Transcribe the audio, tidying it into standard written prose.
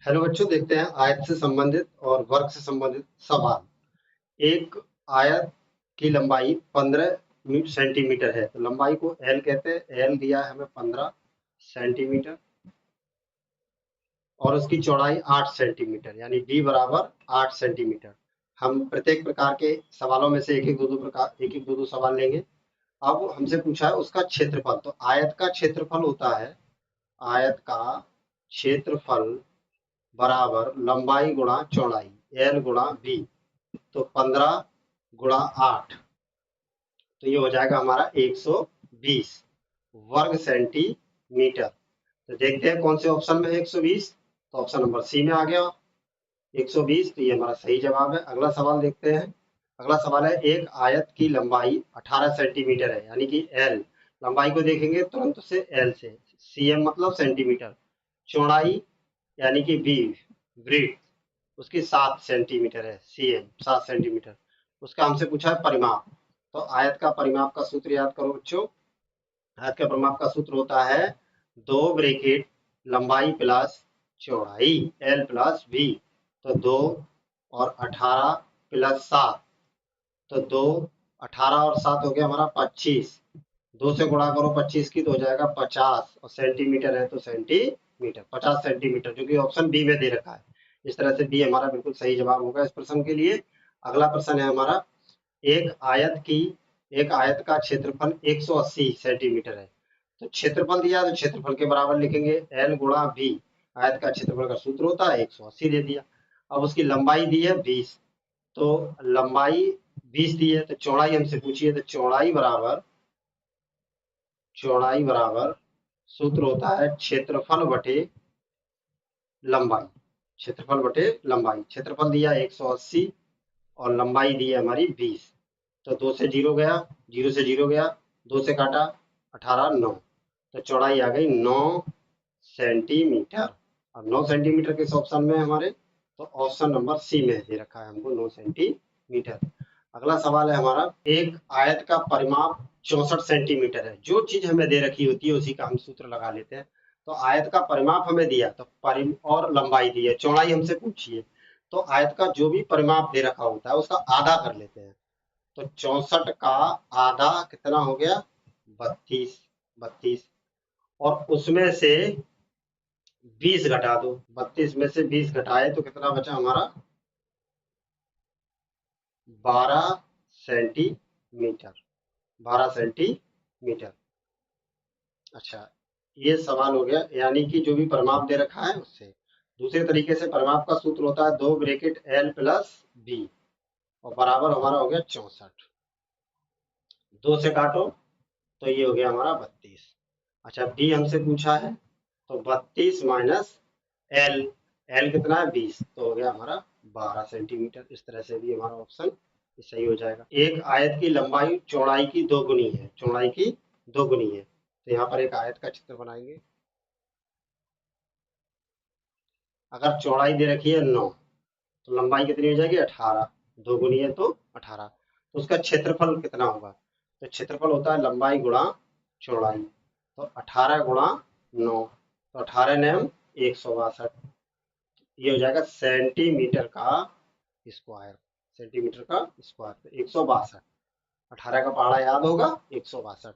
Hello बच्चों, देखते हैं आयत से संबंधित और वर्ग से संबंधित सवाल। एक आयत की लंबाई 15 सेंटीमीटर है, तो लंबाई को एल कहते हैं। एल दिया है हमें 15 सेंटीमीटर और उसकी चौड़ाई 8 सेंटीमीटर, यानी बी बराबर 8 सेंटीमीटर। हम प्रत्येक प्रकार के सवालों में से एक एक दो दो सवाल लेंगे। अब हमसे पूछा है उसका क्षेत्रफल, तो आयत का क्षेत्रफल होता है, आयत का क्षेत्रफल बराबर लंबाई गुणा चौड़ाई, एल गुणा बी। तो 15 गुणा 8, तो ये हो जाएगा हमारा 120 वर्ग सेंटीमीटर। तो देखते हैं कौन से ऑप्शन में है 120, तो ऑप्शन नंबर सी में आ गया 120, तो ये हमारा सही जवाब है। अगला सवाल देखते हैं। अगला सवाल है, एक आयत की लंबाई 18 सेंटीमीटर है, यानी कि एल। लंबाई को देखेंगे तुरंत से एल से, सीएम मतलब सेंटीमीटर। चौड़ाई यानी कि बी, ब्रीथ, उसकी 7 सेंटीमीटर है, सीएम 7 सेंटीमीटर। उसका हमसे पूछा है परिमाप। तो आयत का परिमाप का सूत्र याद करो बच्चों। आयत का परिमाप का सूत्र होता है 2 ब्रैकेट लंबाई प्लस चौड़ाई, एल प्लस बी। तो 2 और 18 प्लस 7, तो 2, 18 और 7 हो गया हमारा 25। 2 से गुणा करो 25 की, तो हो जाएगा 50, और सेंटीमीटर है तो सेंटीमीटर 50 सेंटीमीटर, जो कि ऑप्शन बी में दे रखा है। इस तरह से बी हमारा बिल्कुल सही जवाब होगा इस प्रश्न के लिए। अगला प्रश्न है हमारा, एक आयत की एक आयत का क्षेत्रफल 180 सेंटीमीटर है। तो क्षेत्रफल दिया है तो क्षेत्रफल के बराबर लिखेंगे, एल गुणा बी। आयत का क्षेत्रफल का सूत्र होता है 180 दे दिया। अब उसकी लंबाई दी है 20, तो लंबाई 20 दी है, तो चौड़ाई हमसे पूछी है, तो चौड़ाई बराबर सूत्र होता है क्षेत्रफल बटे लंबाई। क्षेत्रफल बटे लंबाई, क्षेत्रफल दिया 180 और लंबाई दी है हमारी 20। तो 2 से 0 गया, 0 से 0 गया, 2 से काटा 18, 9, तो चौड़ाई आ गई 9 सेंटीमीटर। अब 9 सेंटीमीटर किस ऑप्शन में है हमारे, तो ऑप्शन नंबर सी में दे रखा है हमको 9 सेंटीमीटर। अगला सवाल है हमारा, एक आयत का परिमाप 64 सेंटीमीटर है। जो चीज हमें दे रखी होती है उसी का हम सूत्र लगा लेते हैं। तो आयत का परिमाप हमें दिया, तो और लंबाई दी है, चौड़ाई हमसे पूछी है। तो आयत का जो भी परिमाप दे रखा होता है उसका आधा कर लेते हैं। तो 64 का आधा कितना हो गया, 32। 32 और उसमें से 20 घटा दो, 32 में से 20 घटाए तो कितना बचा हमारा, 12 सेंटीमीटर। 12 सेंटीमीटर। अच्छा, ये सवाल हो गया, यानी कि जो भी परिमाप दे रखा है उससे। दूसरे तरीके से परिमाप का सूत्र होता है 2 ब्रैकेट एल प्लस बी, और बराबर हमारा हो गया 64। 2 से काटो तो ये हो गया हमारा 32। अच्छा, बी हमसे पूछा है, तो 32 माइनस एल, एल कितना है 20, तो हो गया हमारा 12 सेंटीमीटर। इस तरह से भी हमारा ऑप्शन सही हो जाएगा। एक आयत की लंबाई चौड़ाई की दोगुनी है, चौड़ाई की दोगुनी है, तो यहाँ पर एक आयत का चित्र बनाएंगे। अगर चौड़ाई दे रखी है 9, तो लंबाई कितनी हो जाएगी 18, दोगुनी है तो 18। तो उसका क्षेत्रफल कितना होगा, तो क्षेत्रफल होता है लंबाई गुणा चौड़ाई। तो 18 गुणा 9, तो 18 नम 162, ये हो जाएगा सेंटीमीटर का स्क्वायर। सेंटीमीटर का स्क्वायर, तो 162। 18 का पहाड़ा याद होगा, 162।